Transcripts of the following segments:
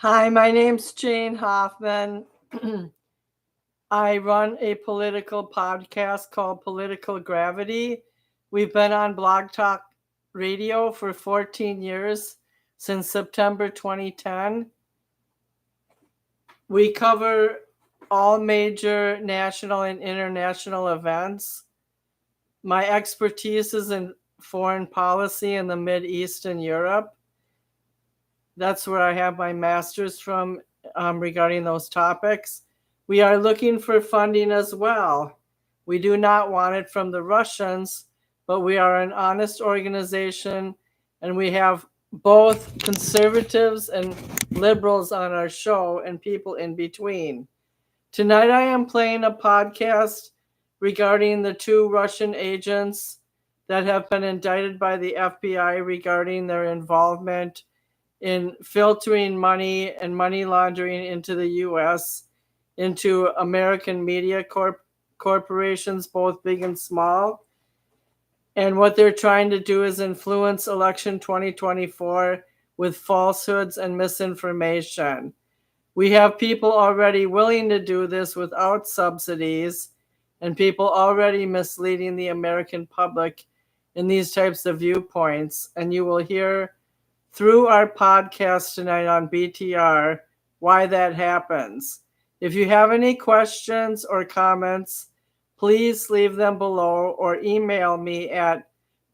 Hi, my name's Jane Hoffman. I run a political podcast called Political Gravity. We've been on Blog Talk Radio for 14 years, since September 2010. We cover all major national and international events. My expertise is in foreign policy in the Mid East and Europe. That's where I have my master's from regarding those topics. We are looking for funding as well. We do not want it from the Russians, but we are an honest organization, and we have both conservatives and liberals on our show and people in between. Tonight I am playing a podcast regarding the two Russian agents that have been indicted by the FBI regarding their involvement in filtering money and money laundering into the U.S., into American media corporations, both big and small. And what they're trying to do is influence election 2024 with falsehoods and misinformation. We have people already willing to do this without subsidies, and people already misleading the American public in these types of viewpoints. And you will hear through our podcast tonight on BTR why that happens. If you have any questions or comments, please leave them below or email me at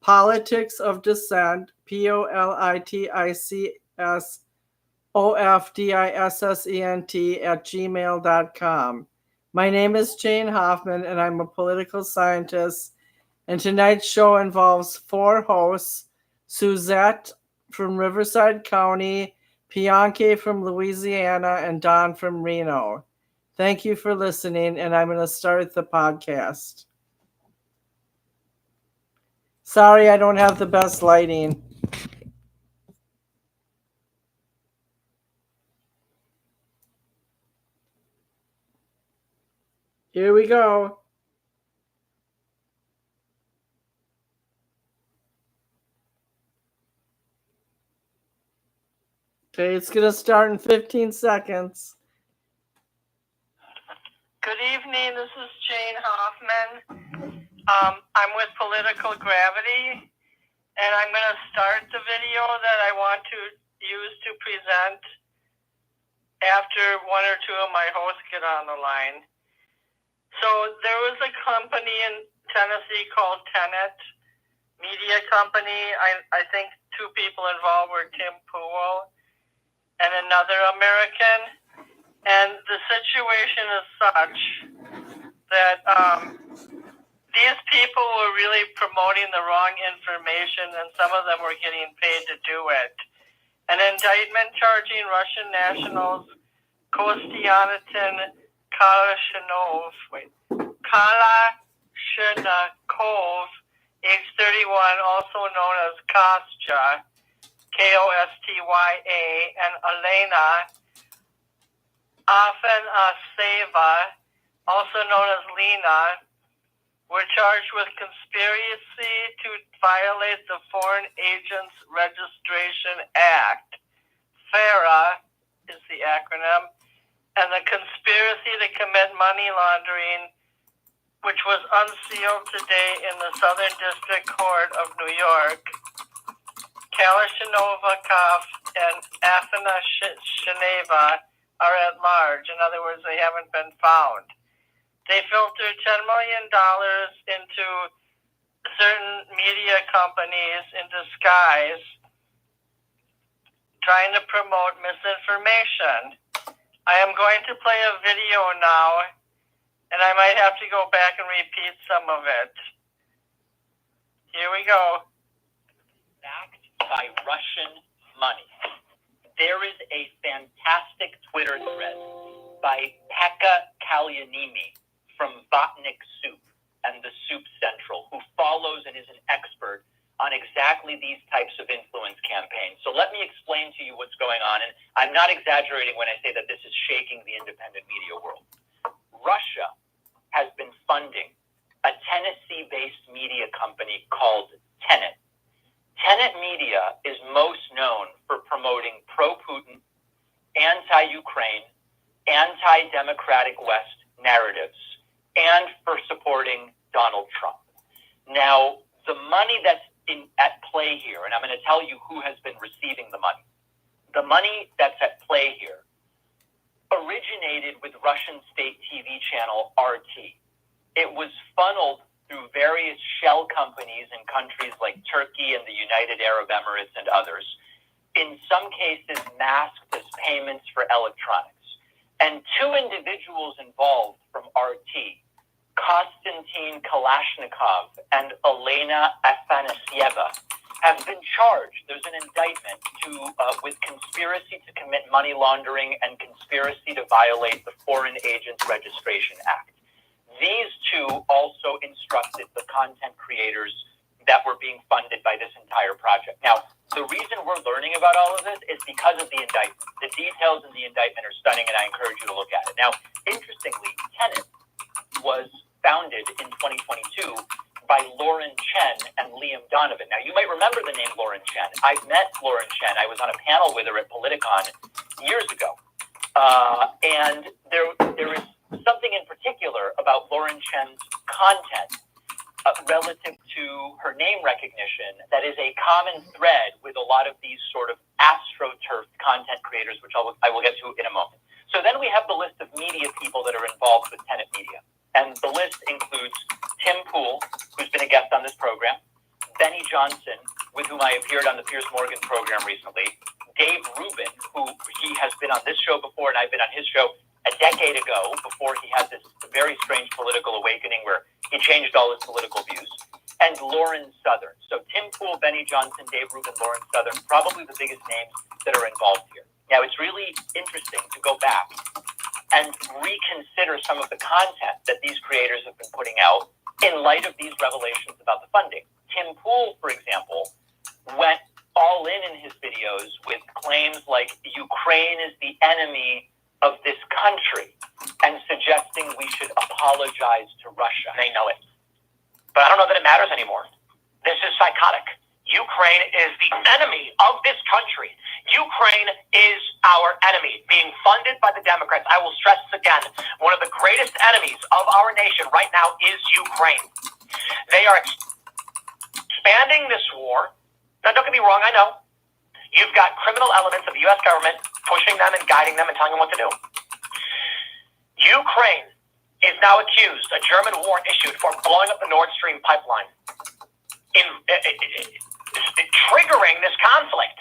politicsofdissent, politicsofdissent @gmail.com. My name is Jane Hoffman, and I'm a political scientist. And tonight's show involves four hosts: Suzette from Riverside County, Bianchi from Louisiana, and Don from Reno. Thank you for listening, and I'm going to start the podcast. Sorry, I don't have the best lighting. Here we go. Okay, it's going to start in 15 seconds. Good evening, this is Jane Hoffman. I'm with Political Gravity, and I'm going to start the video that I want to use to present after one or two of my hosts get on the line. So there was a company in Tennessee called Tenet Media Company. I think two people involved were Tim Pool and another American. And the situation is such that these people were really promoting the wrong information, and some of them were getting paid to do it. An indictment charging Russian nationals Kostiantyn Kalashnikov, age 31, also known as Kostya, Kostya, and Elena Afanasyeva, also known as Lena, were charged with conspiracy to violate the Foreign Agents Registration Act. FARA is the acronym, and the conspiracy to commit money laundering, which was unsealed today in the Southern District Court of New York. Kalashnikov and Afanasyeva are at large. In other words, they haven't been found. They filtered $10 million into certain media companies in disguise, trying to promote misinformation. I am going to play a video now, and I might have to go back and repeat some of it. Here we go. Backed by Russian money. There is a fantastic Twitter thread by Pekka Kalyaniemi from Botnik Soup and the Soup Central, who follows and is an expert on exactly these types of influence campaigns. So let me explain to you what's going on, and I'm not exaggerating when I say that this is shaking the independent media world. Russia has been funding a Tennessee-based media company called Tenet. Tenet Media is most known for promoting pro-Putin, anti anti-democratic West narratives and for supporting Donald Trump. Now, the money that's at play here, and I'm going to tell you who has been receiving the money. The money that's at play here originated with Russian state TV channel RT. It was funneled through various shell companies in countries like Turkey and the United Arab Emirates and others, in some cases masked as payments for electronics. And two individuals involved from RT, Kostiantyn Kalashnikov and Elena Afanasyeva, have been charged. There's an indictment with conspiracy to commit money laundering and conspiracy to violate the Foreign Agents Registration Act. These two also instructed the content creators that were being funded by this entire project. Now, the reason we're learning about all of this is because of the indictment. The details in the indictment are stunning, and I encourage you to look at it. Now, interestingly, Tenet was founded in 2022 by Lauren Chen and Liam Donovan. Now, you might remember the name Lauren Chen. I've met Lauren Chen. I was on a panel with her at Politicon years ago. And there is something in particular about Lauren Chen's content relative to her name recognition that is a common thread with a lot of these sort of astroturf content creators, which I will get to in a moment. So then we have the list of media people that are involved with Tenet Media. And the list includes Tim Pool, who's been a guest on this program, Benny Johnson, with whom I appeared on the Piers Morgan program recently, Dave Rubin, who he has been on this show before, and I've been on his show a decade ago, before he had this very strange political awakening where he changed all his political views, and Lauren Southern. So Tim Pool, Benny Johnson, Dave Rubin, Lauren Southern, probably the biggest names that are involved here. Now, it's really interesting to go back and reconsider some of the content that these creators have been putting out in light of these revelations about the funding. Tim Pool, for example, went all in his videos with claims like Ukraine is the enemy of this country and suggesting we should apologize to Russia. They know it. But I don't know that it matters anymore. This is psychotic. Ukraine is the enemy of this country. Ukraine is our enemy, being funded by the Democrats. I will stress this again. One of the greatest enemies of our nation right now is Ukraine. They are expanding this war. Now, don't get me wrong, I know. You've got criminal elements of the U.S. government pushing them and guiding them and telling them what to do. Ukraine is now accused, a German warrant issued for blowing up the Nord Stream pipeline, triggering this conflict.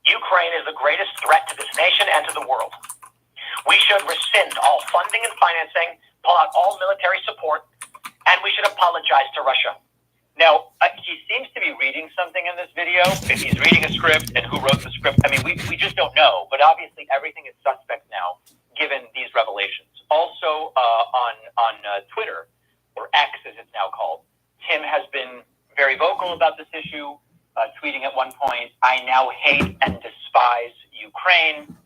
Ukraine is the greatest threat to this nation and to the world. We should rescind all funding and financing, pull out all military support, and we should apologize to Russia. Now, he seems to be reading something in this video. If he's reading a script and who wrote the script, I mean, we just don't know. But obviously, everything is suspect now, given these revelations. Also, on Twitter, or X as it's now called, Tim has been very vocal about this issue, tweeting at one point, "I now hate and despise Ukraine."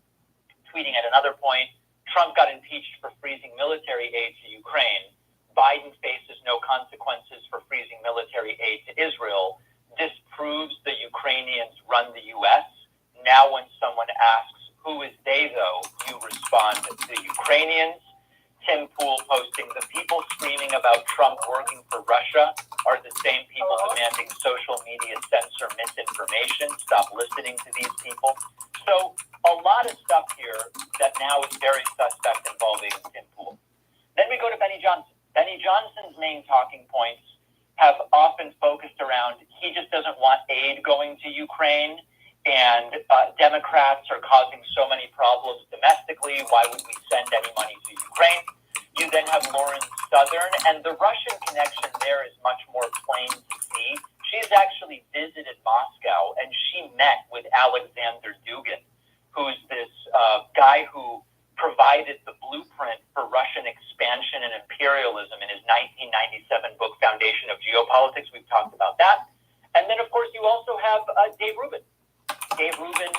Tweeting at another point, "Trump got impeached for freezing military aid to Ukraine. Biden faces no consequences for freezing military aid to Israel. This proves the Ukrainians run the U.S. Now when someone asks, who is they though, you respond, the Ukrainians." Tim Pool posting, "The people screaming about Trump working for Russia are the same people demanding social media censor misinformation. Stop listening to these people." So a lot of stuff here that now is very suspect involving Tim Pool. Then we go to Benny Johnson. Benny Johnson's main talking points have often focused around he just doesn't want aid going to Ukraine, and Democrats are causing so many problems domestically. Why would we send any money to Ukraine? You then have Lauren Southern, and the Russian connection there is much more plain to see. She's actually visited Moscow, and she met with Alexander Dugin, who's this guy who provided the blueprint for Russian expansion and imperialism in his 1997 book, Foundation of Geopolitics. We've talked about that. And then, of course, you also have Dave Rubin. Dave Rubin,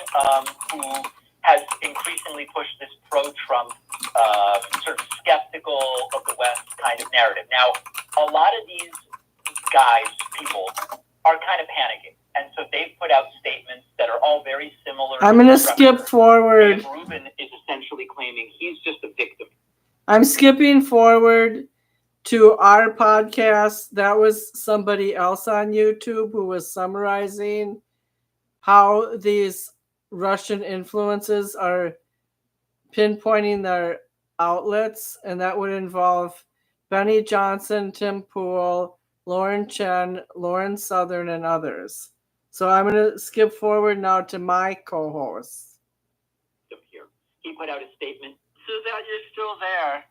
who has increasingly pushed this pro-Trump, sort of skeptical of the West kind of narrative. Now, a lot of these guys, people, are kind of panicking. And so they've put out statements that are all very similar. I'm going to skip forward. Dave Rubin is essentially claiming he's just a victim. I'm skipping forward to our podcast. That was somebody else on YouTube who was summarizing how these Russian influences are pinpointing their outlets, and that would involve Benny Johnson, Tim Pool, Lauren Chen, Lauren Southern, and others. So I'm going to skip forward now to my co-host. Here, he put out a statement. Suzette, you're still there.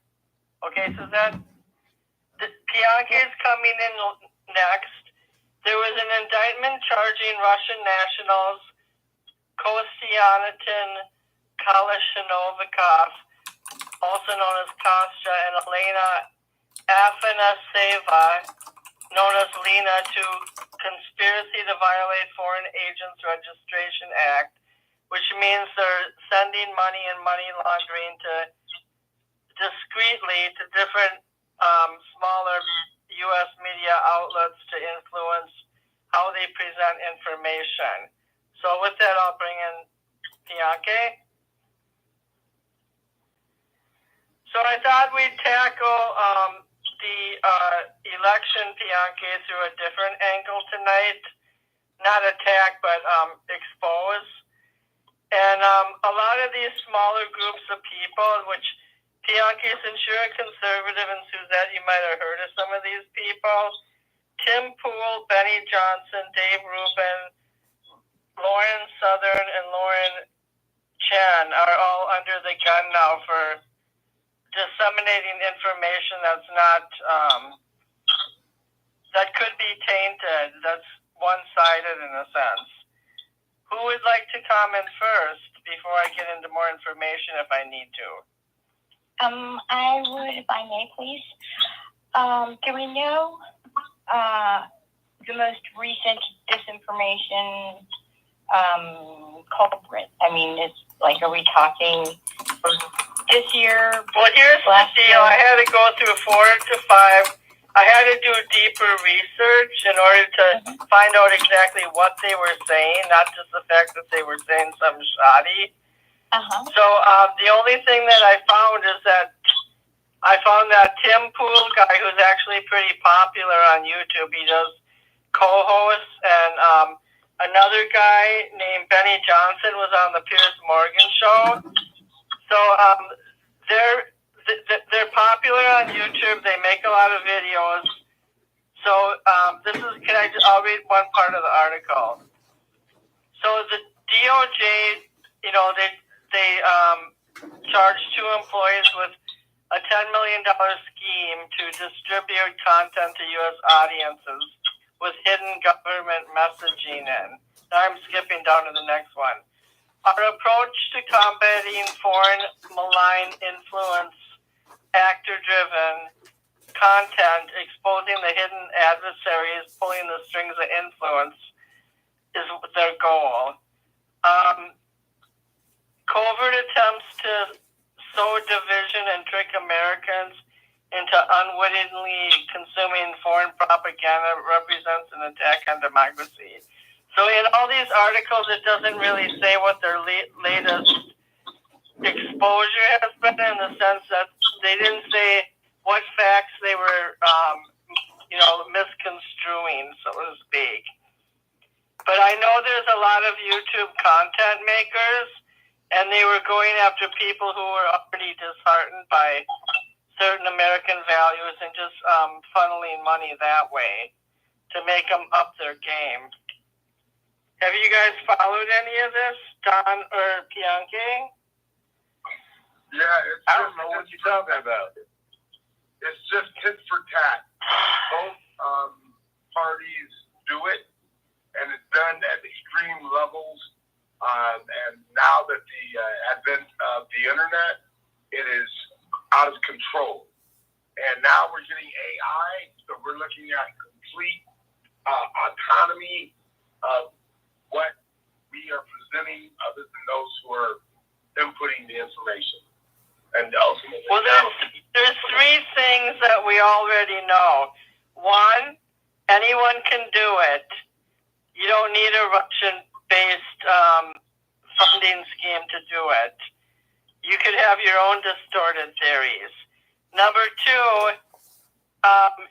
Okay, Suzette. Bianca is coming in next. There was an indictment charging Russian nationals Kostiantyn Kalashnikov, also known as Kostya, and Elena Afanasyeva, known as Lena, to conspiracy to violate Foreign Agents Registration Act, which means they're sending money and money laundering to discreetly to different smaller U.S. media outlets to influence how they present information. So with that, I'll bring in Bianca. So I thought we'd tackle the election, Bianca, through a different angle tonight. Not attack, but expose. And a lot of these smaller groups of people, which Bianca, since you're a conservative, and Suzette, you might have heard of some of these people. Tim Pool, Benny Johnson, Dave Rubin, Lauren Southern, and Lauren Chen are all under the gun now for disseminating information that's not, that could be tainted, that's one-sided in a sense. Who would like to comment first before I get into more information if I need to? I would, if I may, please. Do we know the most recent disinformation culprit? I mean, it's like, are we talking this year? Well, here's the deal. I had to go through 4 to 5. I had to do deeper research in order to find out exactly what they were saying, not just the fact that they were saying something shoddy. So the only thing that I found is that I found that Tim Pool guy, who's actually pretty popular on YouTube. He does co-hosts, and another guy named Benny Johnson was on the Piers Morgan show. So they're popular on YouTube. They make a lot of videos. So I'll read one part of the article. So the DOJ, they charged 2 employees with a $10 million scheme to distribute content to U.S. audiences with hidden government messaging in. Now I'm skipping down to the next one. Our approach to combating foreign malign influence, actor-driven content, exposing the hidden adversaries, pulling the strings of influence, is their goal. Covert attempts to sow division and trick Americans into unwittingly consuming foreign propaganda represents an attack on democracy. So in all these articles, it doesn't really say what their latest exposure has been, in the sense that they didn't say what facts they were, misconstruing, so to speak. But I know there's a lot of YouTube content makers, and they were going after people who were already disheartened by certain American values and just funneling money that way to make them up their game. Have you guys followed any of this, Don or Bianca? Yeah, I don't know what you're talking about. It's just tit for tat. Both parties do it, and it's done at extreme levels. And now that the advent of the internet, it is out of control. And now we're getting AI, so we're looking at complete autonomy of what we are presenting, other than those who are inputting the information. And ultimately, well, there's 3 things that we already know. 1, anyone can do it. You don't need a Russian-based funding scheme to do it. You could have your own distorted theories. Number two,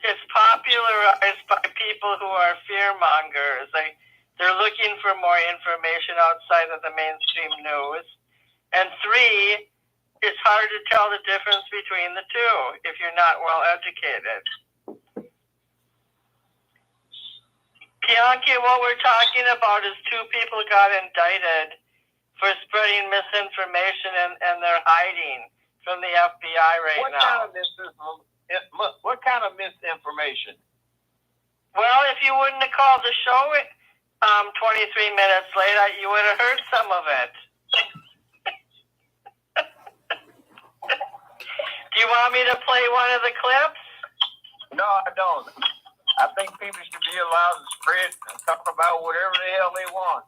it's popularized by people who are fear mongers. They're looking for more information outside of the mainstream news. And three, it's hard to tell the difference between the two if you're not well educated. Bianchi, what we're talking about is two people got indicted for spreading misinformation and they're hiding from the FBI right now. What kind of misinformation? Well, if you wouldn't have called the show 23 minutes late, you would have heard some of it. Do you want me to play one of the clips? No, I don't. I think people should be allowed to spread and talk about whatever the hell they want.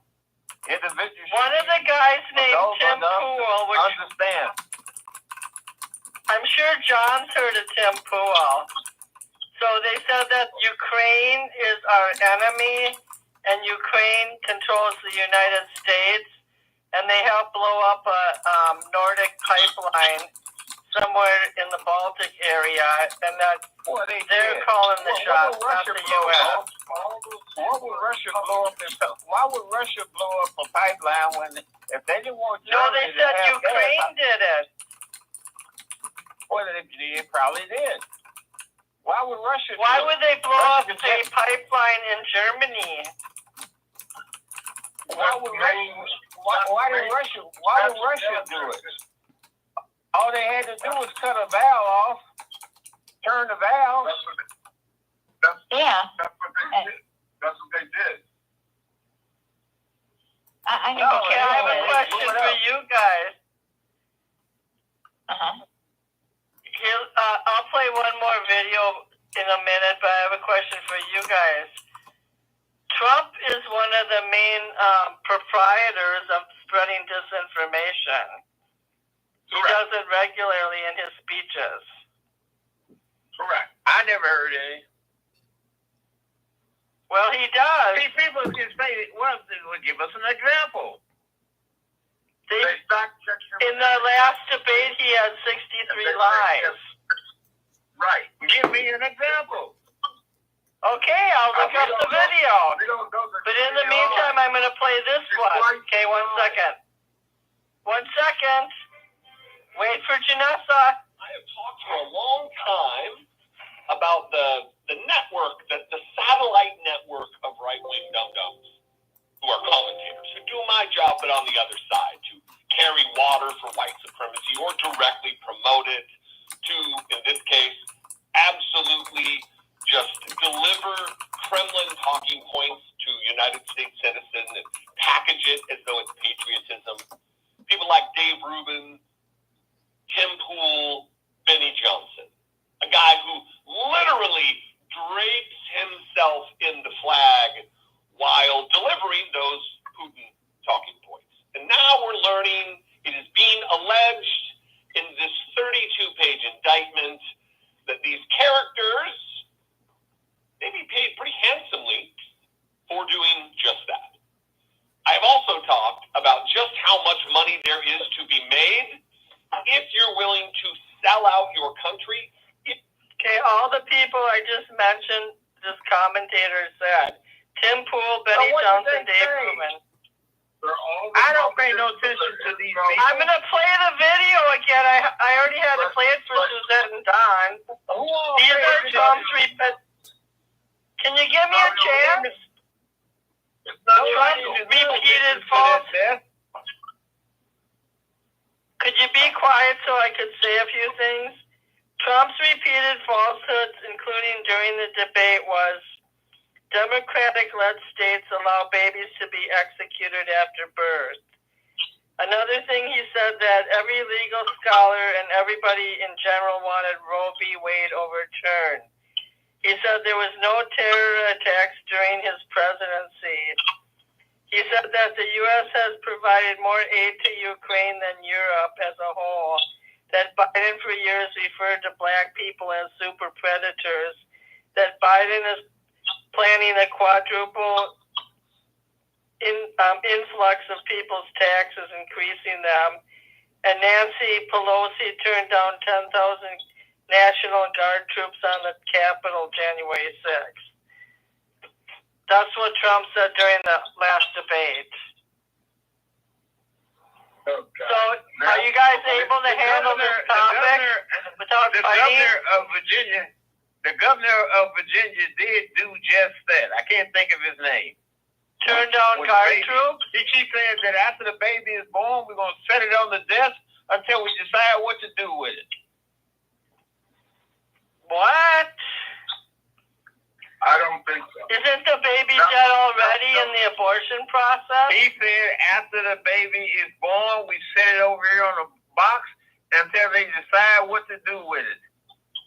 Individuals. One of the guys named Tim Pool, which understand. I'm sure John's heard of Tim Pool. So they said that Ukraine is our enemy, and Ukraine controls the United States, and they helped blow up a Nordic pipeline somewhere in the Baltic area, and that they're calling the shots, not the U.S. Why would Russia blow up why would Russia blow up a pipeline when if they didn't want Germany No, they said Ukraine did it. Well, they probably did. Why would Russia Why would they blow up a pipeline in Germany? Why did Russia do it? All they had to do was cut a valve off, turn the valve. That's what they did. That's what they did. I have a question for you guys. I'll play one more video in a minute, but I have a question for you guys. Trump is one of the main proprietors of spreading disinformation. He does it regularly in his speeches. Correct. I never heard any. Well, he does. See, people can say, well, give us an example. In the last debate, he had 63 lies. Right. Give me an example. Okay, I'll look up the video. But in the meantime, I'm going to play this one. Okay, 1 second. 1 second. Wait for Janessa. I have talked for a long time about the network, the satellite network of right-wing dum-dums who are commentators, who do my job but on the other side, to carry water for white supremacy or directly promote it, to, in this case, absolutely just deliver Kremlin talking points to United States citizens and package it as though it's patriotism. People like Dave Rubin, Tim Pool, Benny Johnson, a guy who literally drapes himself in the flag while delivering those Putin talking points. And now we're learning it is being alleged in this 32-page indictment that these characters may be paid pretty handsomely for doing just that. I've also talked about just how much money there is to be made if you're willing to sell out your country. Okay, all the people I just mentioned, this commentator said, Tim Pool, Benny Johnson, Dave Rubin. I don't pay no attention to these people. I'm going to play the video again. I already had to play it for Suzette and Don. These are Trump's Can you give me a chance? Trump's repeated false. Could you be quiet so I could say a few things? Trump's repeated falsehoods, including during the debate, was Democratic-led states allow babies to be executed after birth. Another thing, he said that every legal scholar and everybody in general wanted Roe v. Wade overturned. He said there was no terror attacks during his presidency. He said that the U.S. has provided more aid to Ukraine than Europe as a whole, that Biden for years referred to black people as super predators, that Biden is planning a quadruple influx of people's taxes, increasing them, And Nancy Pelosi turned down 10,000 National Guard troops on the Capitol January 6th. That's what Trump said during the last debate. Oh, God. So, are you guys able to handle this topic without fighting? The governor of Virginia did do just that. I can't think of his name. Turn down guard troops? He said that after the baby is born, we're going to set it on the desk until we decide what to do with it. What? I don't think so. Isn't the baby dead already in the abortion process? He said after the baby is born, we set it over here on a box until they decide what to do with it.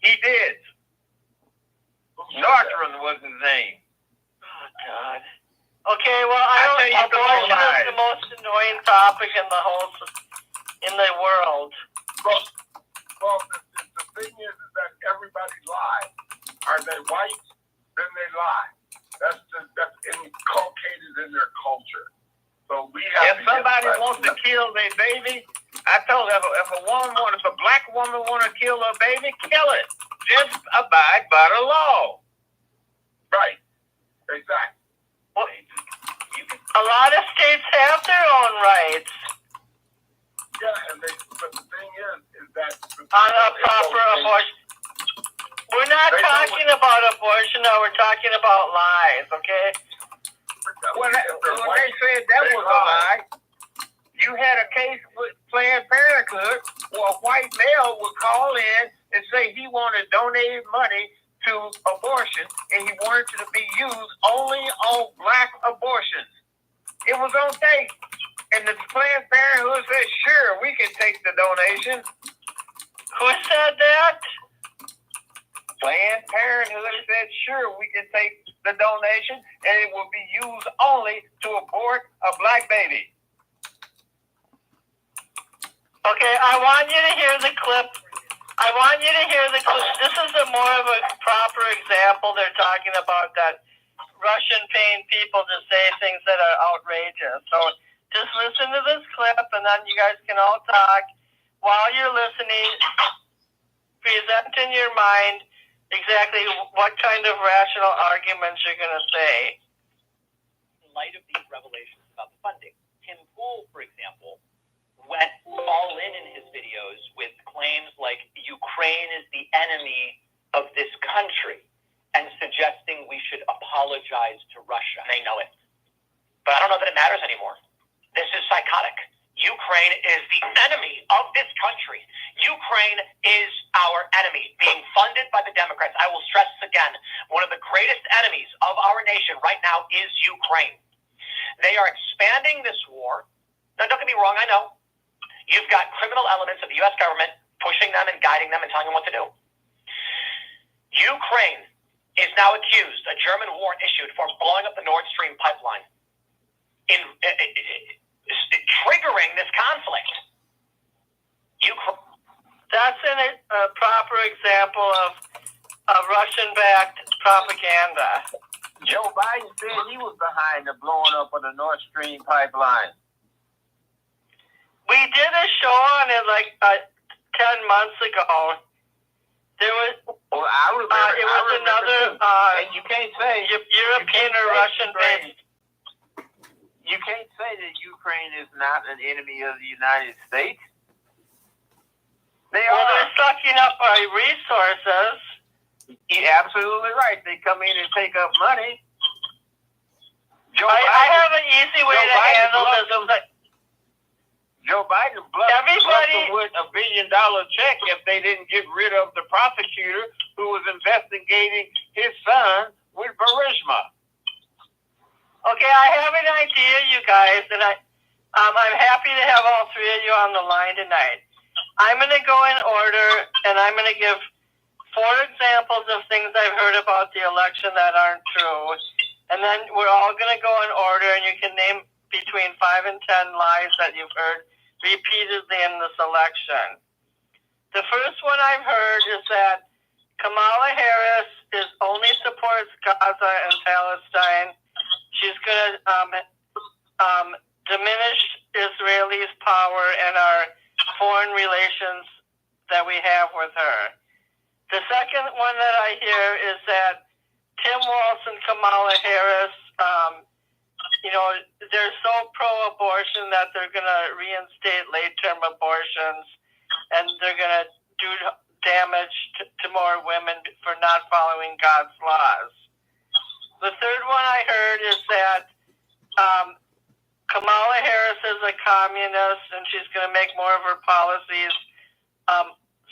He did. Northern was his name. Oh, God. Okay, well, abortion is the most annoying topic in the world. Well, the thing is that everybody lies. Are they white? Then they lie. That's inculcated in their culture. So we have. If somebody wants to kill their baby, I told them if a black woman want to kill her baby, kill it. Just abide by the law. Right. Exactly. Well, a lot of states have their own rights. Yeah, but the thing is that on a proper abortion. We're not talking about abortion now, we're talking about lies, okay? When they said that was a lie, you had a case with Planned Parenthood where a white male would call in and say he wanted donated money to abortion and he wanted it to be used only on black abortions. It was on tape. And the Planned Parenthood said, sure, we can take the donation. Who said that? Planned Parenthood said, sure, we can take the donation and it will be used only to abort a black baby. Okay, I want you to hear the clip. This is more of a proper example. They're talking about that Russian paying people to say things that are outrageous. So just listen to this clip and then you guys can all talk while you're listening. Present in your mind exactly what kind of rational arguments you're going to say. In light of these revelations about the funding, Tim Pool, for example, went all in his videos with claims like Ukraine is the enemy of this country and suggesting we should apologize to Russia. They know it. But I don't know that it matters anymore. This is psychotic. Ukraine is the enemy of this country. Ukraine is our enemy, being funded by the Democrats. I will stress this again. One of the greatest enemies of our nation right now is Ukraine. They are expanding this war. Now, don't get me wrong, I know. You've got criminal elements of the U.S. government pushing them and guiding them and telling them what to do. Ukraine is now accused, a German warrant issued for blowing up the Nord Stream pipeline, triggering this conflict. That's a proper example of Russian-backed propaganda. Joe Biden said he was behind the blowing up of the Nord Stream pipeline. We did a show on it like 10 months ago. There was. Well, I remember. It was another. And you can't say European or Russian based. You can't say that Ukraine is not an enemy of the United States. They are. They're sucking up our resources. You're absolutely right. They come in and take up money. I have an easy way to handle this. Joe Biden bluffed them with $1 billion check if they didn't get rid of the prosecutor who was investigating his son with Burisma. Okay, I have an idea, you guys, and I'm happy to have all three of you on the line tonight. I'm going to go in order, and I'm going to give 4 examples of things I've heard about the election that aren't true, and then we're all going to go in order, and you can name between 5 and 10 lies that you've heard repeatedly in this election. The first one I've heard is that Kamala Harris only supports Gaza and Palestine. She's going to diminish Israelis' power and our foreign relations that we have with her. The second one that I hear is that Tim Walz and Kamala Harris, they're so pro-abortion that they're going to reinstate late-term abortions, and they're going to do damage to more women for not following God's laws. The third one I heard is that Kamala Harris is a communist, and she's going to make more of her policies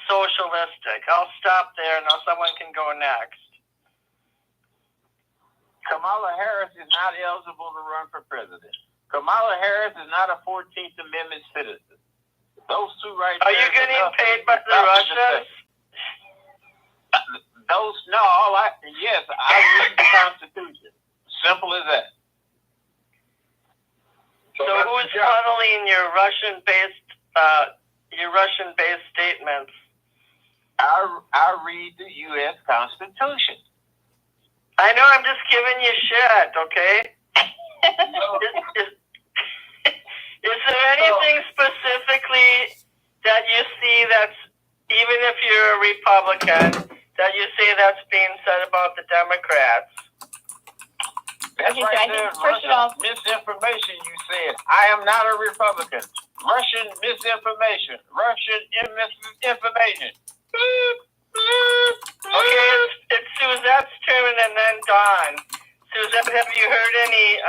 socialistic. I'll stop there. Now someone can go next. Kamala Harris is not eligible to run for president. Kamala Harris is not a 14th Amendment citizen. Those two right there. Are you getting paid by the Russians? Yes, I read the Constitution. Simple as that. So who's funneling your Russian-based statements? I read the U.S. Constitution. I know, I'm just giving you shit, okay? Is there anything specifically that you see that's, even if you're a Republican, that you see that's being said about the Democrats? That's Okay, right so I there. think, first of all, Misinformation, you said. I am not a Republican. Russian misinformation. Russian misinformation. Okay, it's Suzette's turn and then Dawn. Suzette, have you heard any,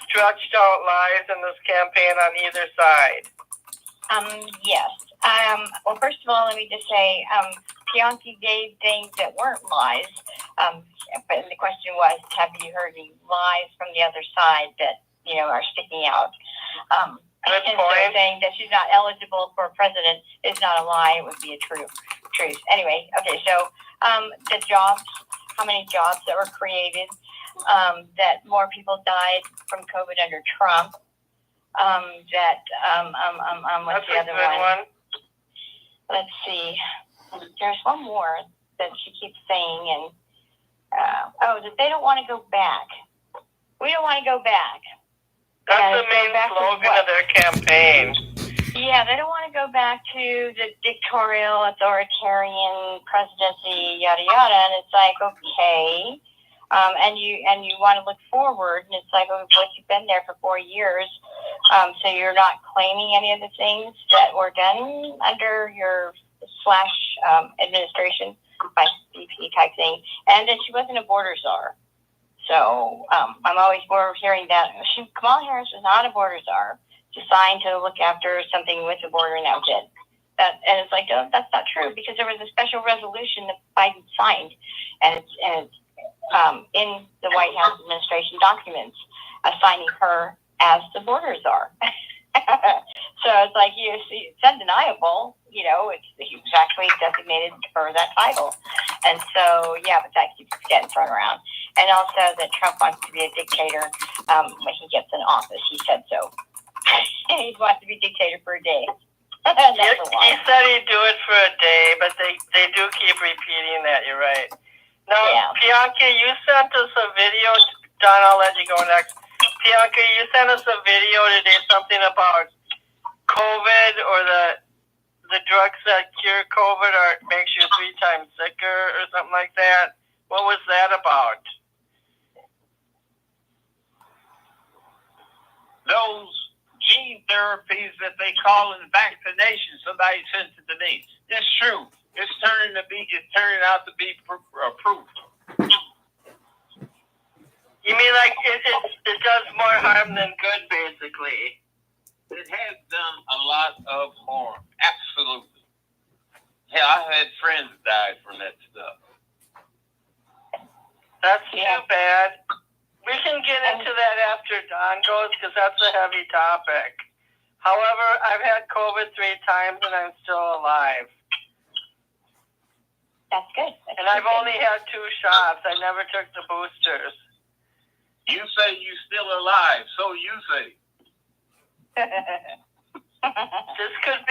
stretched out lies in this campaign on either side? Yes. Well, first of all, let me just say, Kostiantyn gave things that weren't lies. But the question was, have you heard any lies from the other side that, are sticking out? Good and point. so saying that she's not eligible for president is not a lie. It would be a truth. Anyway, okay, so the jobs, how many jobs that were created, that more people died from COVID under Trump, what's That's the a other good one. Let's see. There's one more that she keeps saying, and that they don't want to go back. We don't want to go back. That's Yeah, the main go back to slogan what? of their campaign. Yeah, they don't want to go back to the dictatorial, authoritarian presidency, yada yada. And it's like, okay, and you want to look forward, and it's like, oh, but you've been there for 4 years, so you're not claiming any of the things that were done under your administration by BP type thing, and then she wasn't a border czar. So I'm always more hearing that Kamala Harris was not a border czar, designed to look after something with the border, and that was it. And it's like, oh, that's not true, because there was a special resolution that Biden signed, and it's in the White House administration documents assigning her as the border czar. So it's like, it's undeniable, he was actually designated for that title. And so, yeah, but that keeps getting thrown around. And also that Trump wants to be a dictator when he gets in office. He said so. He wants to be dictator for a day. He said he'd do it for a day, but they do keep repeating that. You're right. Now, yeah. Bianca, you sent us a video. Don, I'll let you go next. Bianca, you sent us a video today, something about COVID or the drugs that cure COVID or makes you 3 times sicker or something like that. What was that about? Those gene therapies that they call in vaccination, somebody sent it to me. It's true. It's turning out to be approved. You mean like it does more harm than good, basically? It has done a lot of harm. Absolutely. Yeah, I had friends die from that stuff. That's too bad. We can get into that after Don goes, because that's a heavy topic. However, I've had COVID 3 times and I'm still alive. That's good. And I've only had 2 shots. I never took the boosters. You say you're still alive, so you say. This could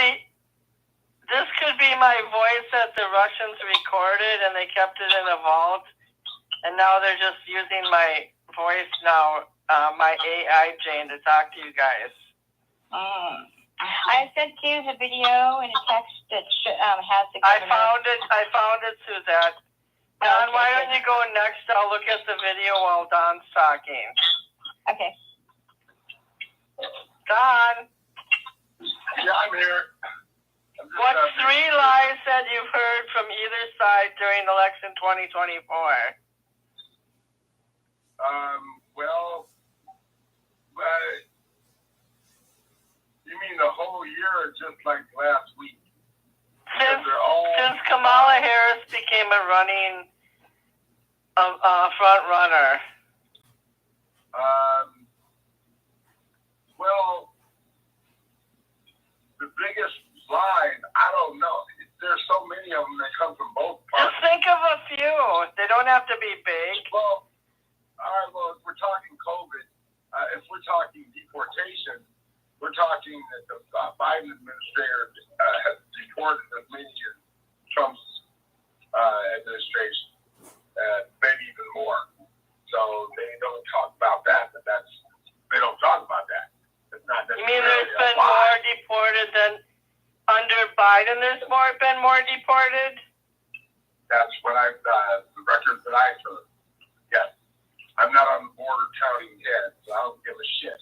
be my voice that the Russians recorded and they kept it in a vault, and now they're just using my voice now, my AI Jane, to talk to you guys. I sent you the video and a text that has the I governor. found it, Suzette. Don, why don't you go next? I'll look at the video while Don's talking. Okay. Don, Yeah, I'm here. what 3 lies that you've heard from either side during election 2024? Well, you mean the whole year or just like last week? Since Kamala Harris became a front runner. Well, the biggest lie, I don't know. There's so many of them that come from both parties. Just think of a few. They don't have to be big. Well, all right, well, if we're talking COVID, if we're talking deportation, we're talking that the Biden administrator has deported as many as Trump's administration, maybe even more. So they don't talk about that, but they don't talk about that. It's not You mean necessarily there's been more deported than under Biden? There's been more deported? That's what the records that I took. Yes. I'm not on the border counting heads, so I don't give a shit.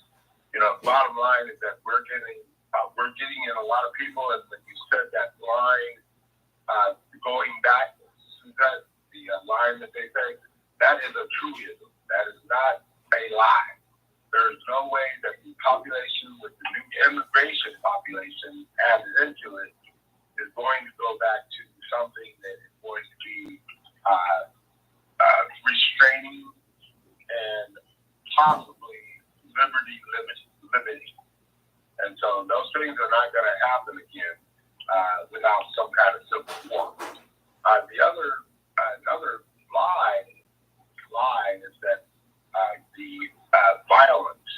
Bottom line is that we're getting in a lot of people, and when you said that line, going back, that the line that they say, that is a truism. That is not a lie. There is no way that the population with the new immigration population added into it is going to go back to something that is going to be restraining and possibly liberty limiting. And so those things are not going to happen again without some kind of civil war. Another lie is that the violence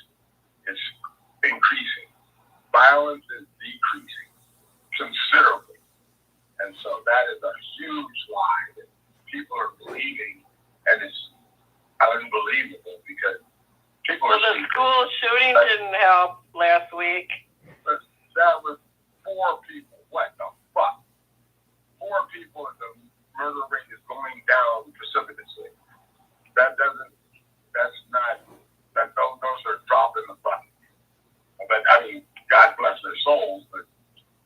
is increasing. Violence is decreasing considerably. And so that is a huge lie that people are believing, and it's unbelievable because people are the school shooting didn't help last week. That was 4 people. What the fuck? 4 people and the murder rate is going down precipitously. Those are drop in the bucket. But I mean, God bless their souls, but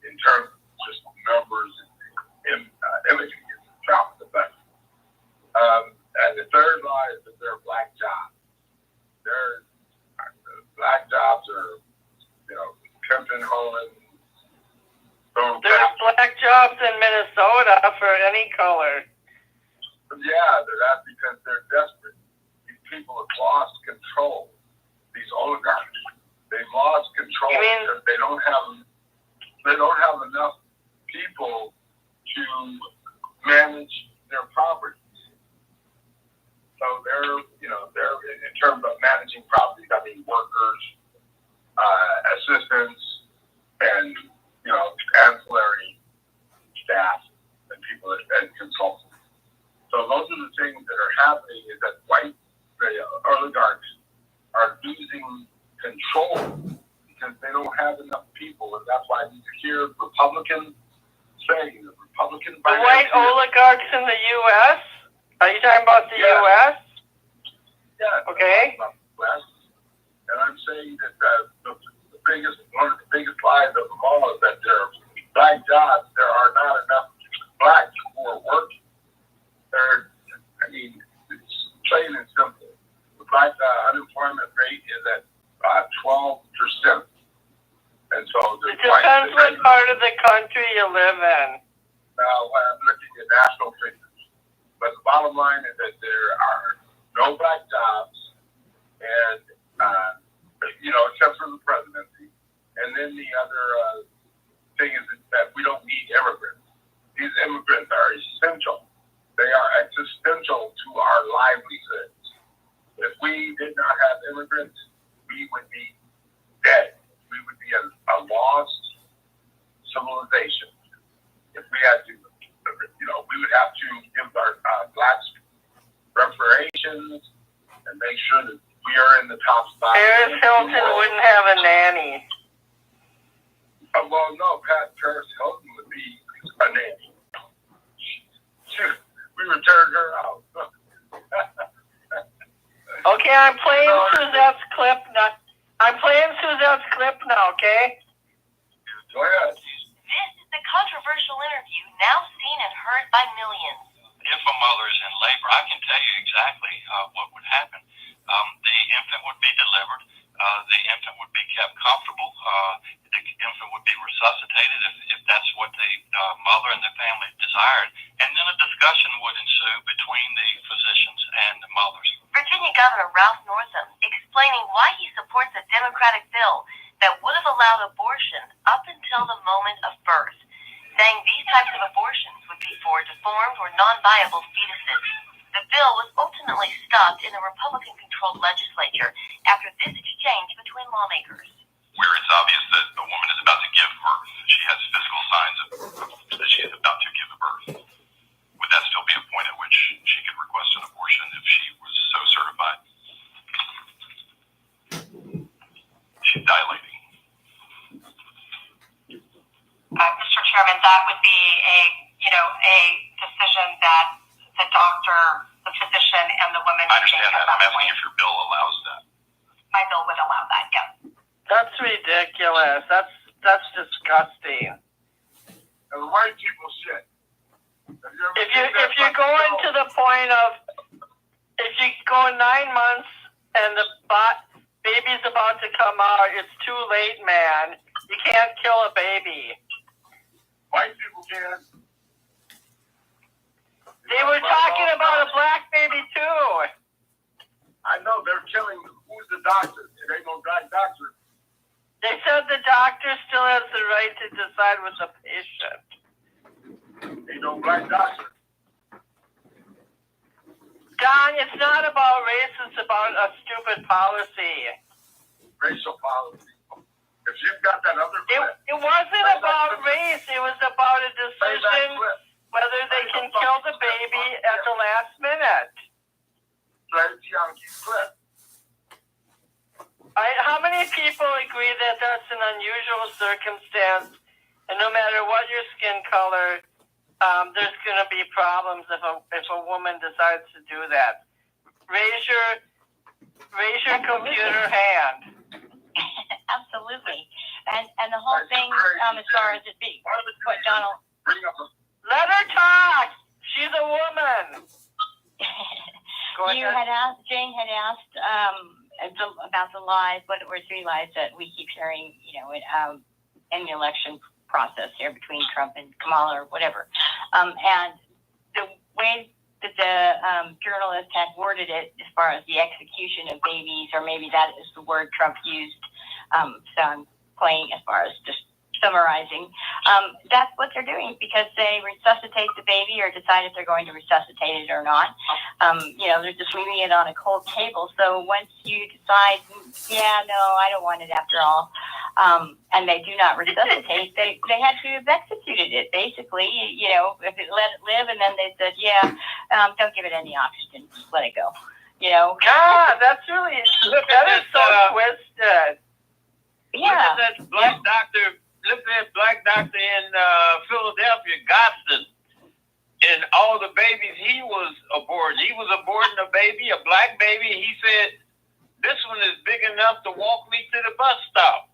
in terms of just numbers and imaging, it's a drop in the bucket. And the third lie is that they're black jobs. Black jobs are, pimping home. There's black jobs in Minnesota for any color. Yeah, that's because they're desperate. These people have lost control. These oligarchs, they've lost control because they don't have enough people to manage their properties. So they're in terms of managing properties, I mean workers, assistants, and ancillary staff and people and consultants. So those are the things that are happening is that the oligarchs are losing control because they don't have enough people, and that's why you hear Republicans saying the Republican the white oligarchs in the U.S. Are you talking about the U.S.? Yeah. Okay. And I'm saying that one of the biggest lies of them all is that there are black jobs. There are not enough blacks who are working. It's plain and simple. The black unemployment rate is at 12%. And so it depends what part of the country you live in. Now, I'm looking at national figures. But the bottom line is that there are no black jobs, and except for the presidency. And then the other thing is that we don't need immigrants. These immigrants are essential. They are existential to our livelihoods. If we did not have immigrants, we would be dead. We would be a lost civilization. If we had to, we would have to give our blacks reparations and make sure that we are in the top spot. Paris Hilton wouldn't have a nanny. Paris Hilton would be a name. We would turn her out. Okay, I'm playing Suzette's clip now. Okay? Go ahead. This is the controversial interview now seen and heard by millions. If a mother is in labor, I can tell you exactly what would happen. The infant would be delivered. The infant would be kept comfortable. The infant would be resuscitated if that's what the mother and the family desired. And then a discussion would ensue between the physicians and the mothers. Virginia Governor Ralph Northam explaining why he supports a Democratic bill that would have allowed abortion up until the moment of birth, saying these types of abortions would be for deformed or non-viable fetuses. The bill was ultimately stopped in the Republican-controlled legislature after this exchange between lawmakers. Where it's obvious that a woman is about to give birth, she has physical signs that she is about to give birth. Would that still be a point at which she could request an abortion if she was so certified? She's dilating. Mr. Chairman, that would be a decision that the doctor, the physician, and the woman. I understand that. I'm asking if your bill allows that. My bill would allow that, yes. That's ridiculous. That's disgusting. And white people shit. If you're going to the point of, if you go 9 months and the baby's about to come out, it's too late, man. You can't kill a baby. White people can. They were talking about a black baby too. I know they're killing. Who's the doctor? It ain't no black doctor. They said the doctor still has the right to decide with the patient. Ain't no black doctor. Don, it's not about race, it's about a stupid policy. Racial policy. If you've got that other clip, It wasn't about race, it was about a decision whether they can kill the baby at the last minute. play the Yankee clip. How many people agree that that's an unusual circumstance, and no matter what your skin color, there's going to be problems if a woman decides to do that? Raise your computer hand. Absolutely. And the whole thing, as far as it being, what Donald? Let her talk. She's a woman. Jane had asked about the lies. What were 3 lies that we keep hearing, in the election process here between Trump and Kamala or whatever. And the way that the journalist had worded it, as far as the execution of babies, or maybe that is the word Trump used. So I'm playing as far as just summarizing. That's what they're doing, because they resuscitate the baby or decide if they're going to resuscitate it or not. They're just leaving it on a cold table. So once you decide, I don't want it after all, and they do not resuscitate, they had to have executed it, basically. If it let it live, and then they said, don't give it any oxygen, just let it go. God, that is so twisted. Yeah. Look at that black doctor. Look at that black doctor in Philadelphia, Goston, and all the babies he was aborting. He was aborting a baby, a black baby. He said, "This one is big enough to walk me to the bus stop."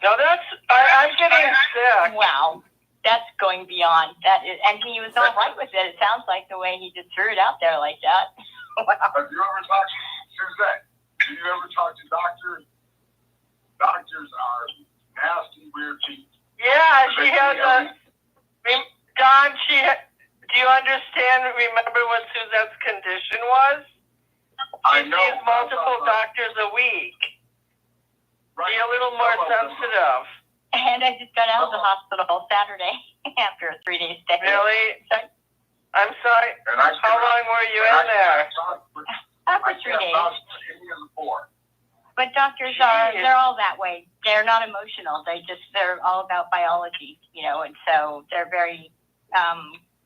No, I'm getting sick. Wow. That's going beyond that. And he was all right with it. It sounds like the way he just threw it out there like that. Wow. Have you ever talked to Suzette? Do you ever talk to doctors? Doctors are nasty, weird people. Yeah, she has Don, do you understand, remember what Suzette's condition was? She sees multiple doctors a week. Right. Be a little more sensitive. And I just got out of the hospital Saturday after a 3-day stay. Really? I'm sorry. How long were you in there? After 3 days. But doctors they're all that way. They're not emotional. They're all about biology, and so they're very,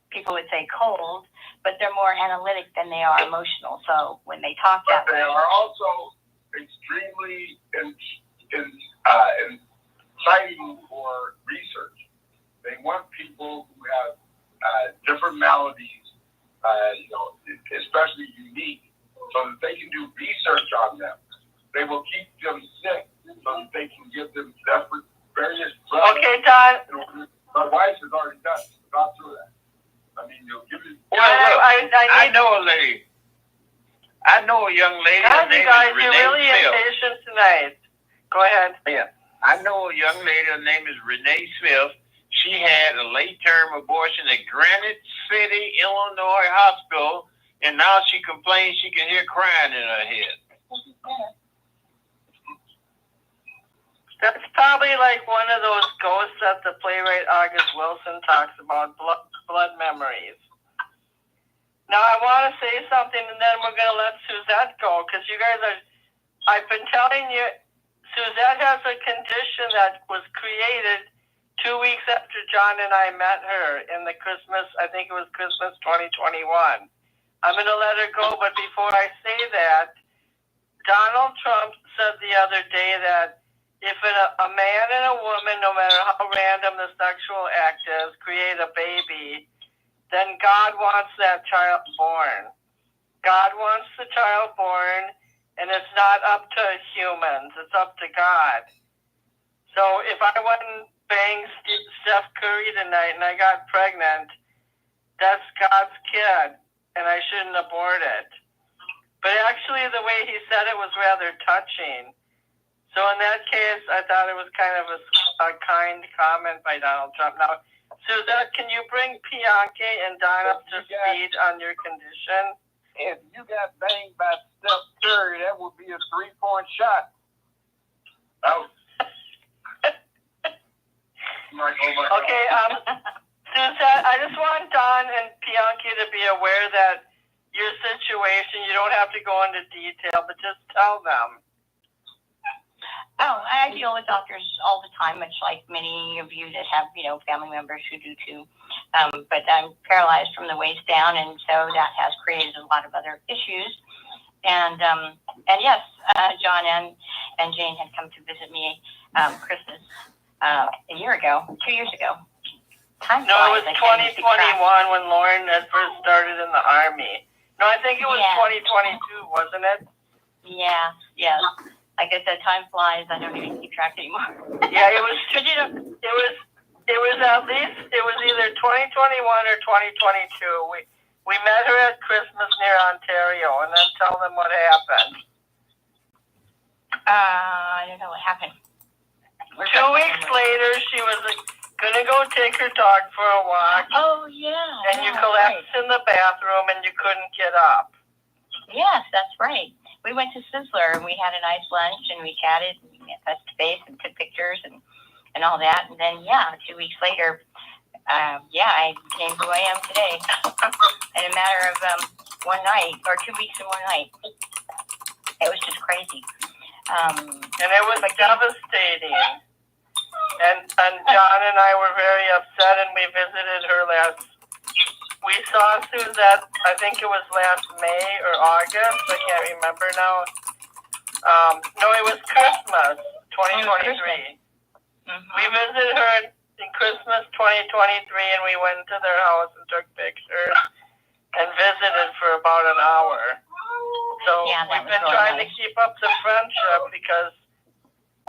people would say cold, but they're more analytic than they are emotional. So when they talk that way. But they are also extremely inciting them sick so that they can give them various drugs. Okay, Don. My wife has already gone through that. I mean, you'll give it. Well, look, I need. know a lady. I know a young lady. Her God, you name guys, is you're Renee really Smith. impatient tonight. Go ahead. Yeah, I know a young lady. Her name is Renee Smith. She had a late-term abortion at Granite City, Illinois hospital, and now she complains she can hear crying in her head. That's probably like one of those ghosts that the playwright August Wilson talks about, blood memories. Now, I want to say something, and then we're going to let Suzette go, because you guys are, I've been telling you, Suzette has a condition that was created 2 weeks after John and I met her in the Christmas, I think it was Christmas 2021. I'm going to let her go, but before I say that, Donald Trump said the other day that if a man and a woman, no matter how random the sexual act is, create a baby, then God wants that child born. God wants the child born, and it's not up to humans. It's up to God. So if I went and banged Steph Curry tonight and I got pregnant, that's God's kid, and I shouldn't abort it. But actually, the way he said it was rather touching. So in that case, I thought it was kind of a kind comment by Donald Trump. Now, Suzette, can you bring Bianchi and Don up to speed on your condition? If you got banged by Steph Curry, that would be a 3-point shot. Oh. Like, oh my God. Okay, Suzette, I just want Don and Bianchi to be aware that your situation, you don't have to go into detail, but just tell them. Oh, I deal with doctors all the time, much like many of you that have, family members who do too. But I'm paralyzed from the waist down, and so that has created a lot of other issues. And yes, John and Jane had come to visit me Christmas a year ago, 2 years ago. Time No, flies. it was 2021 when Lauren had first started in the Army. No, I think it was 2022, wasn't it? Yeah, yes. Like I said, time flies. I don't even keep track anymore. Yeah, it was. It was at least. It was either 2021 or 2022. We met her at Christmas near Ontario, and then tell them what happened. I don't know what happened. 2 weeks later, she was gonna go take her dog for a walk. Oh yeah. And you collapsed in the bathroom, and you couldn't get up. Yes, that's right. We went to Sizzler and we had a nice lunch and we chatted and we met face to face and took pictures and all that. And then, 2 weeks later, I became who I am today in a matter of 1 night or 2 weeks and 1 night. It was just crazy. And it was devastating. And John and I were very upset, and we visited her we saw Suzette, I think it was last May or August. I can't remember now. No, it was Christmas 2023. We visited her in Christmas 2023, and we went to their house and took pictures and visited for about an hour. So we've been trying to keep up the friendship because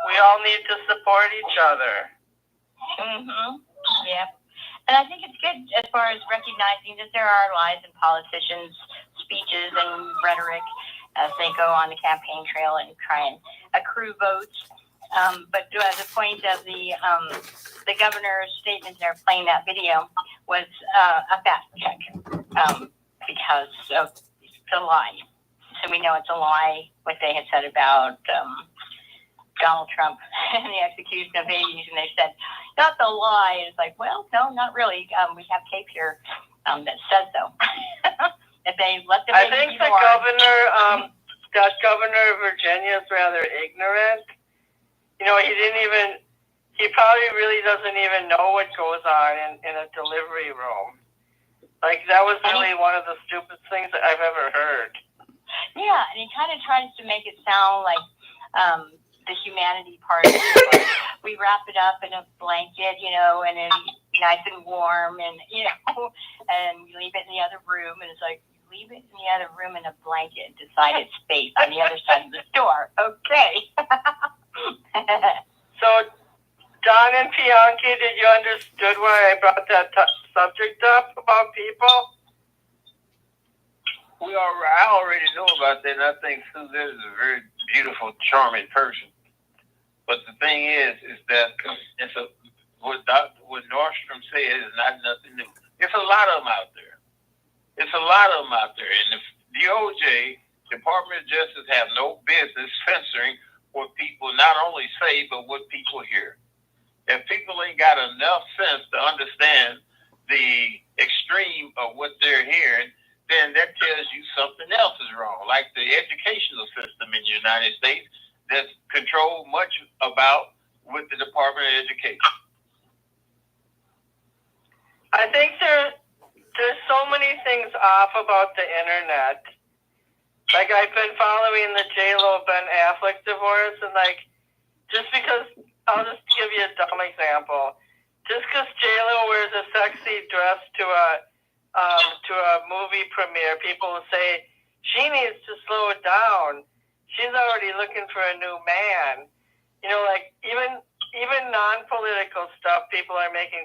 we all need to support each other. Yeah. And I think it's good as far as recognizing that there are lies in politicians' speeches and rhetoric as they go on the campaign trail and try and accrue votes. But to the point of the governor's statement there, playing that video was a fact check because of the lie. So we know it's a lie what they had said about Donald Trump and the execution of babies, and they said, not the lie. And it's like, well, no, not really. We have tape here that says so. If they let them I think the governor, that governor of Virginia is rather ignorant. He probably really doesn't even know what goes on in a delivery room. Like, that was really one of the stupidest things that I've ever heard. Yeah, and he kind of tries to make it sound like the humanity part of it. We wrap it up in a blanket, and it's nice and warm, and and we leave it in the other room, and it's like leave it in the other room in a blanket and decide its fate on the other side of the door. Okay. So, Don and Bianchi, did you understood why I brought that subject up about people? I already know about that, and I think Suzette is a very beautiful, charming person. But the thing is that what Nordstrom said is not nothing new. There's a lot of them out there. And the DOJ, Department of Justice, have no business censoring what people not only say, but what people hear. If people ain't got enough sense to understand the extreme of what they're hearing, then that tells you something else is wrong. Like the educational system in the United States that's controlled much about with the Department of Education. I think there's so many things off about the internet. Like, I've been following the J-Lo Ben Affleck divorce, and like, just because, I'll just give you a dumb example. Just because J-Lo wears a sexy dress to a movie premiere, people will say she needs to slow it down. She's already looking for a new man. You know, like, even non-political stuff, people are making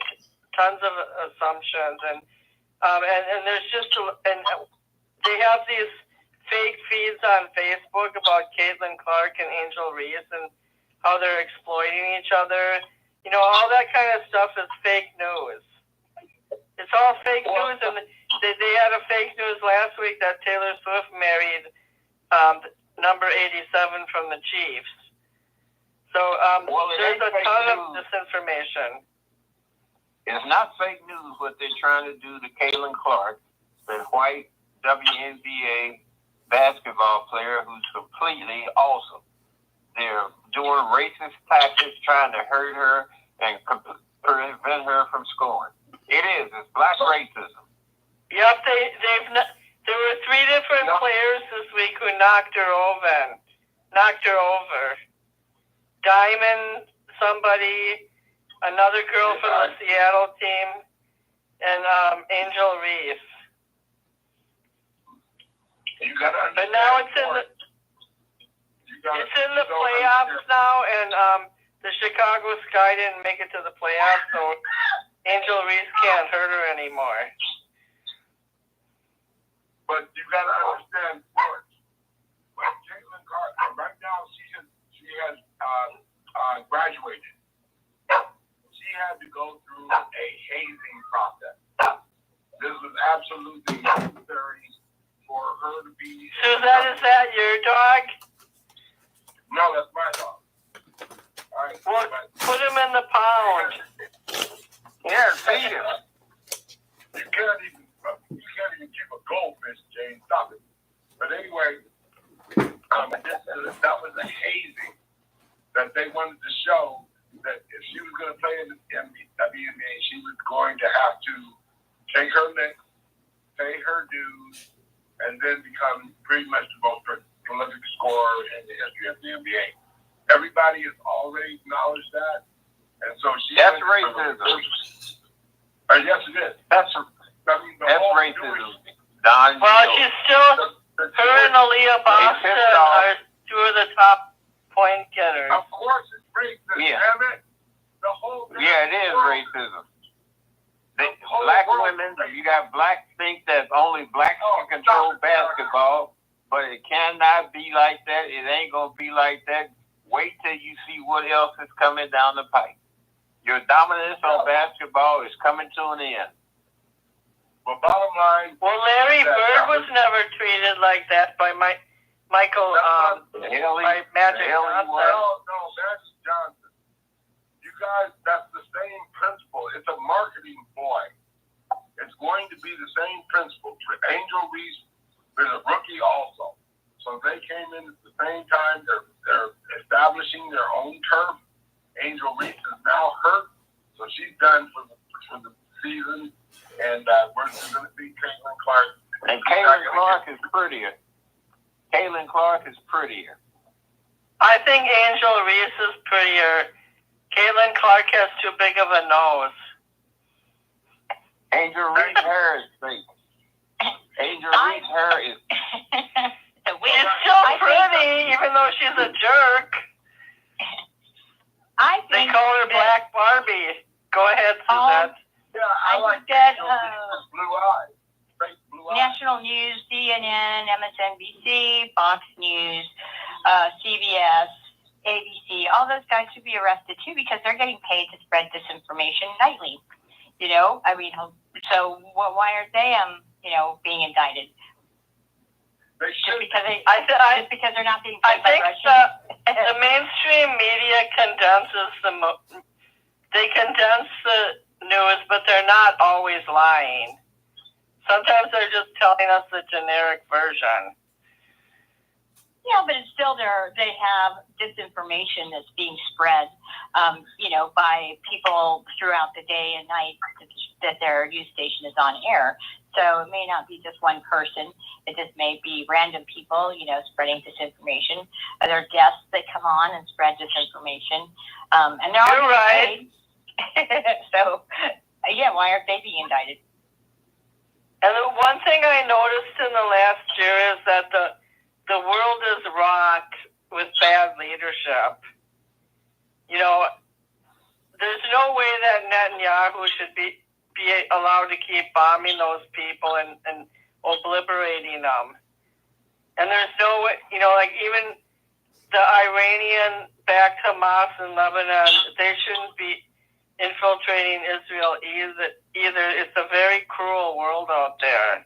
tons of assumptions, and there's just and they have these fake feeds on Facebook about Caitlin Clark and Angel Reese and how they're exploiting each other. You know, all that kind of stuff is fake news. It's all fake news, and they had a fake news last week that Taylor Swift married number 87 from the Chiefs. So there's a ton of disinformation. It's not fake news what they're trying to do to Caitlin Clark, the white WNBA basketball player who's completely awesome. They're doing racist tactics, trying to hurt her and prevent her from scoring. It's black racism. Yep, there were 3 different players this week who knocked her over. Diamond, somebody, another girl from the Seattle team, and Angel Reese. But now it's in the playoffs now, and the Chicago Sky didn't make it to the playoffs, so Angel Reese can't hurt her anymore. But you got to understand sports. When Caitlin Clark, right now she has graduated. She had to go through a hazing process. This was absolutely necessary for her to be. Suzette, is that your dog? No, that's my dog. All right. Well, put him in the pound. Yeah, feed him. You can't even keep a goldfish, James. Stop it. But anyway, that was a hazing that they wanted to show that if she was going to play in the WNBA, she was going to have to take her licks, pay her dues, and then become pretty much the most prolific scorer in the history of the NBA. Everybody has already acknowledged that, and so she. That's racism. Yes, it is. That's racism. Don, well, she's still. Her and Aaliyah Boston are 2 of the top point getters. Of course, it's racism. Yeah. Damn it. The whole. Yeah, it is racism. Black women, you got blacks think that only blacks can control basketball, but it cannot be like that. It ain't gonna be like that. Wait till you see what else is coming down the pipe. Your dominance on basketball is coming to an end. But bottom line. Well, Larry Bird was never treated like that by Michael. By Magic Johnson. No, Magic Johnson. You guys, that's the same principle. It's a marketing ploy. It's going to be the same principle. Angel Reese is a rookie also. So they came in at the same time. They're establishing their own turf. Angel Reese is now hurt. So she's done for the season. And we're going to see Caitlin Clark. And Caitlin Clark is prettier. Caitlin Clark is prettier. I think Angel Reese is prettier. Caitlin Clark has too big of a nose. Angel Reese hair is fake. Angel Reed's hair is. She's still pretty, even though she's a jerk. I They think call her Black Barbie. Go ahead, Suzette. Yeah, I like think that blue eyes. Straight blue eyes. national news, CNN, MSNBC, Fox News, CBS, ABC, all those guys should be arrested too because they're getting paid to spread disinformation nightly. You know, I mean, so why aren't they, being indicted? They Just should. because just because they're not being I paid by think Russians? the mainstream media condenses they condense the news, but they're not always lying. Sometimes they're just telling us the generic version. Yeah, but it's still they have disinformation that's being spread, by people throughout the day and night that their news station is on air. So it may not be just one person. It just may be random people, spreading disinformation. There are guests that come on and spread disinformation. And they're all You're right. paid. So, why aren't they being indicted? And the one thing I noticed in the last year is that the world is rocked with bad leadership. There's no way that Netanyahu should be allowed to keep bombing those people and obliterating them. And there's no way, even the Iranian-backed Hamas in Lebanon, they shouldn't be infiltrating Israel either. It's a very cruel world out there.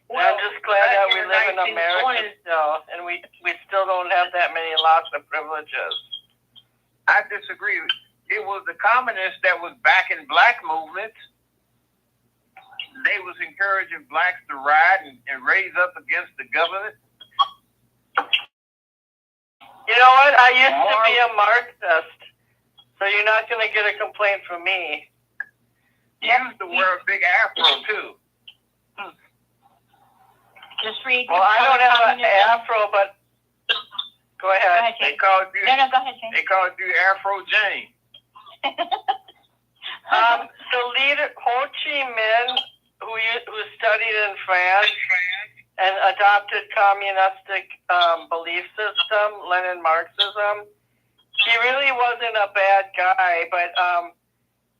Well, I'm just glad that we live in America still, and we still don't have that many lots of privileges. I disagree. It was the communists that was backing black movements. They was encouraging blacks to riot and raise up against the government. You know what? I used to be a Marxist, so you're not going to get a complaint from me. You used to wear a big afro, too. Just read. Well, I don't have an afro, but go ahead. They called you. No, go ahead, Jane. They called you Afro Jane. The leader Ho Chi Minh, who studied in France and adopted communistic belief system, Lenin Marxism, he really wasn't a bad guy. But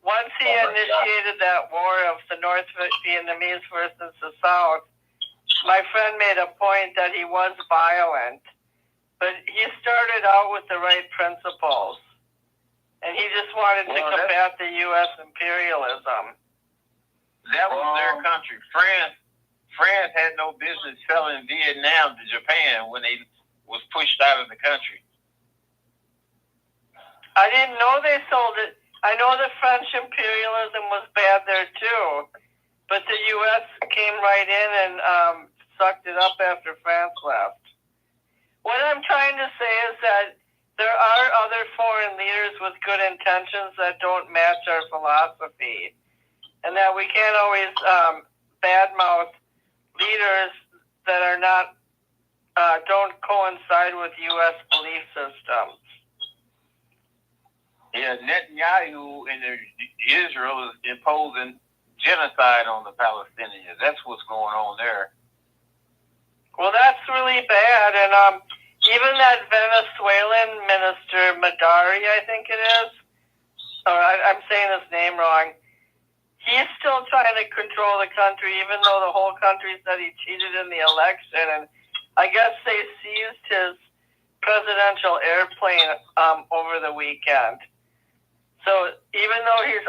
once he initiated that war of the North Vietnamese versus the South, my friend made a point that he was violent, but he started out with the right principles. And he just wanted to combat the U.S. imperialism. That was their country. France had no business selling Vietnam to Japan when they was pushed out of the country. I didn't know they sold it. I know the French imperialism was bad there too, but the U.S. came right in and sucked it up after France left. What I'm trying to say is that there are other foreign leaders with good intentions that don't match our philosophy, and that we can't always badmouth leaders that are not don't coincide with U.S. belief systems. Yeah, Netanyahu and Israel is imposing genocide on the Palestinians. That's what's going on there. Well, that's really bad, and even that Venezuelan minister, Madari, I think it is, or I'm saying his name wrong, he's still trying to control the country, even though the whole country said he cheated in the election, and I guess they seized his presidential airplane over the weekend. So even though he's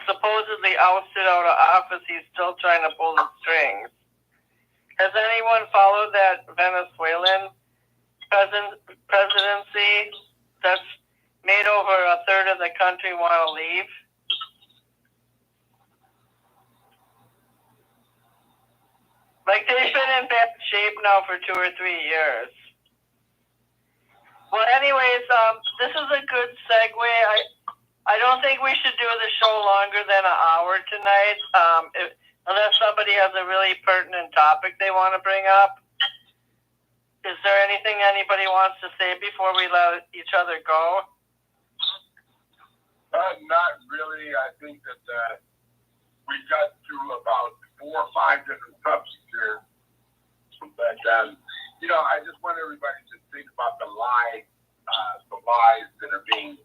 supposedly ousted out of office, he's still trying to pull the strings. Has anyone followed that Venezuelan presidency that's made over a third of the country want to leave? Like, they've been in bad shape now for 2 or 3 years. Well, anyways, this is a good segue. I don't think we should do the show longer than an hour tonight, unless somebody has a really pertinent topic they want to bring up. Is there anything anybody wants to say before we let each other go? Not really. I think that we got through about 40 4 or 5 different subjects here. But, I just want everybody to think about the lies that are being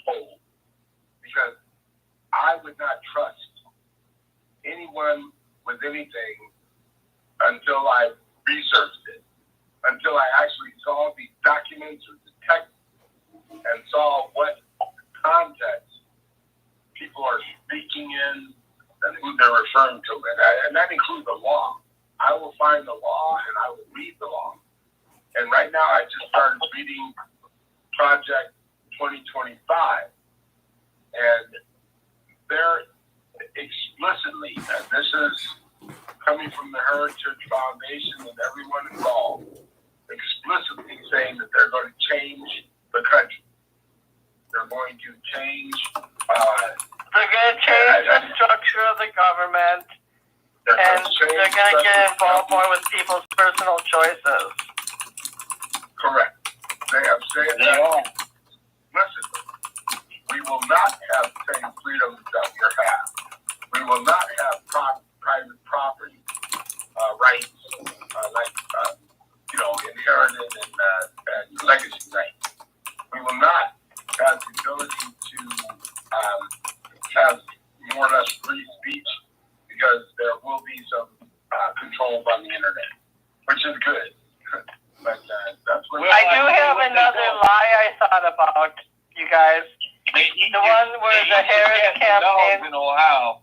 told. Because I would not trust anyone with anything until I researched it, until I actually saw the documents or the text and saw what context people are speaking in and who they're referring to. And that includes the law. I will find the law and I will read the law. And right now I just started reading Project 2025. And they're explicitly, and this is coming from the Heritage Foundation and everyone involved, explicitly saying that they're going to change the country. They're going to change. They're going to change the structure of the government, and they're going to get involved more with people's personal choices. Correct. They have said that. Listen, we will not have the same freedoms that we have. We will not have private property rights inherited and legacy rights. We will not have the ability to have more or less free speech because there will be some control on the internet, which is good. But that's what I do have another lie I thought about, you guys. The one where the Harris campaign. In Ohio.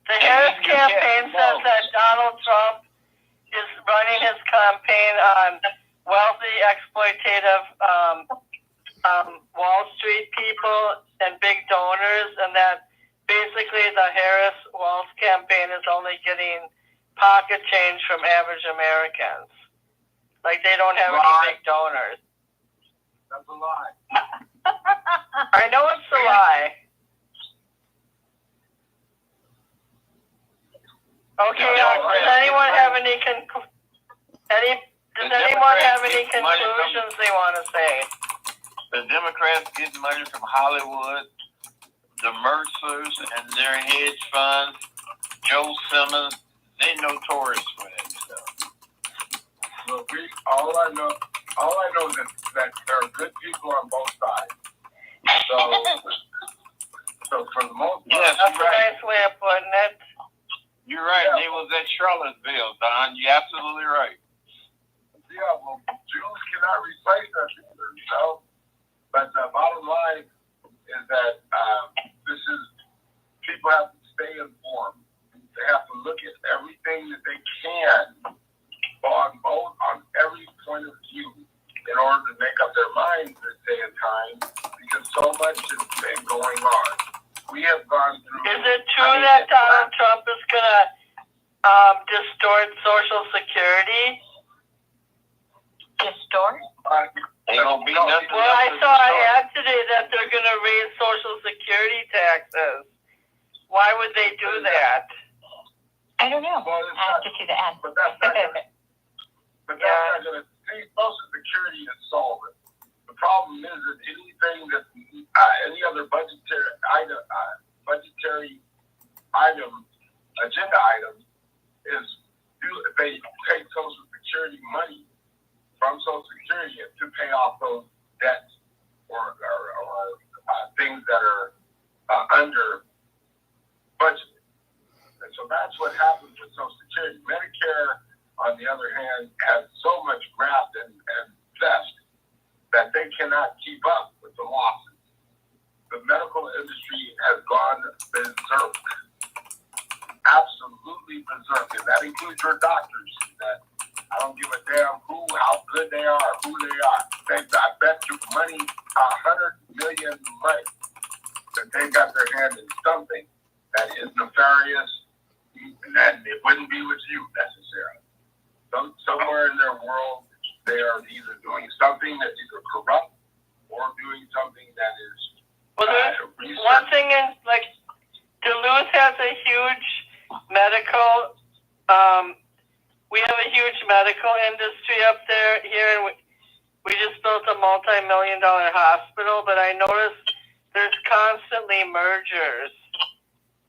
The Harris campaign says that Donald Trump is running his campaign on wealthy, exploitative Wall Street people and big donors, and that basically the Harris-Walz campaign is only getting pocket change from average Americans. Like they don't have any big donors. That's a lie. I know it's a lie. Okay, does anyone have any conclusions they want to say? The Democrats get money from Hollywood, the Mercers and their hedge funds, Joe Simmons, they notorious for that stuff. Well, all I know is that there are good people on both sides. So for the most part, yes, that's a nice way of putting it. You're right. Yeah. They was at Charlottesville, Don. You're absolutely right. Yeah, well, Jews cannot replace us either, But the bottom line is that people have to stay informed. They have to look at everything that they can on every point of view in order to make up their minds this day and time, because so much has been going on. We have gone through. Is it true that Donald Trump is going to distort Social Security? Distort? Ain't gonna be nothing. Well, I saw an ad today that they're going to raise Social Security taxes. Why would they do that? I don't know. Well, I have to see the ad. But that's not going to see. Social Security is solvent. The problem is that anything that any other budgetary agenda item is they take Social Security money from Social Security to pay off those debts or things that are under budget. And so that's what happens with Social Security. Medicare, on the other hand, has so much graft and theft that they cannot keep up with the losses. The medical industry has gone berserk, absolutely berserk, and that includes your doctors. That I don't give a damn how good they are, who they are. I bet you money, $100 million money, that they got their hand in something that is nefarious, and it wouldn't be with you necessarily. Somewhere in their world, they are either doing something that's either corrupt or doing something that is. Well, there's one thing is, like, Duluth has a huge medical, we have a huge medical industry up there here, and we just built a multi-million-dollar hospital, but I noticed there's constantly mergers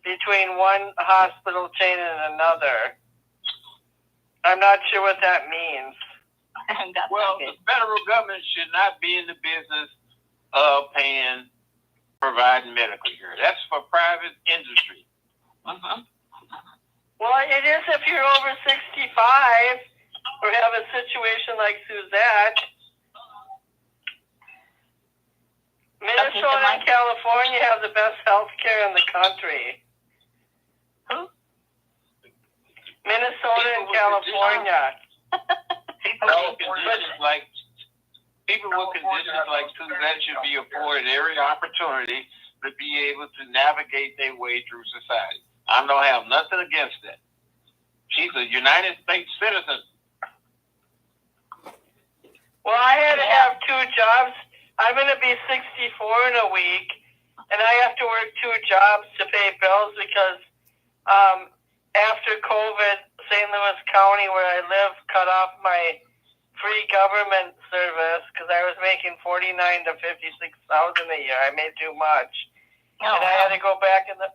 between one hospital chain and another. I'm not sure what that means. Well, the federal government should not be in the business of providing medical care. That's for private industry. Well, it is if you're over 65 or have a situation like Suzette. Minnesota and California have the best health care in the country. Who? Minnesota and California. People with conditions like Suzette should be afforded every opportunity to be able to navigate their way through society. I don't have nothing against that. She's a United States citizen. Well, I had to have 2 jobs. I'm going to be 64 in a week, and I have to work 2 jobs to pay bills because after COVID, St. Louis County, where I live, cut off my free government service because I was making $49,000 to $56,000 a year. I made too much, and I had to go back in the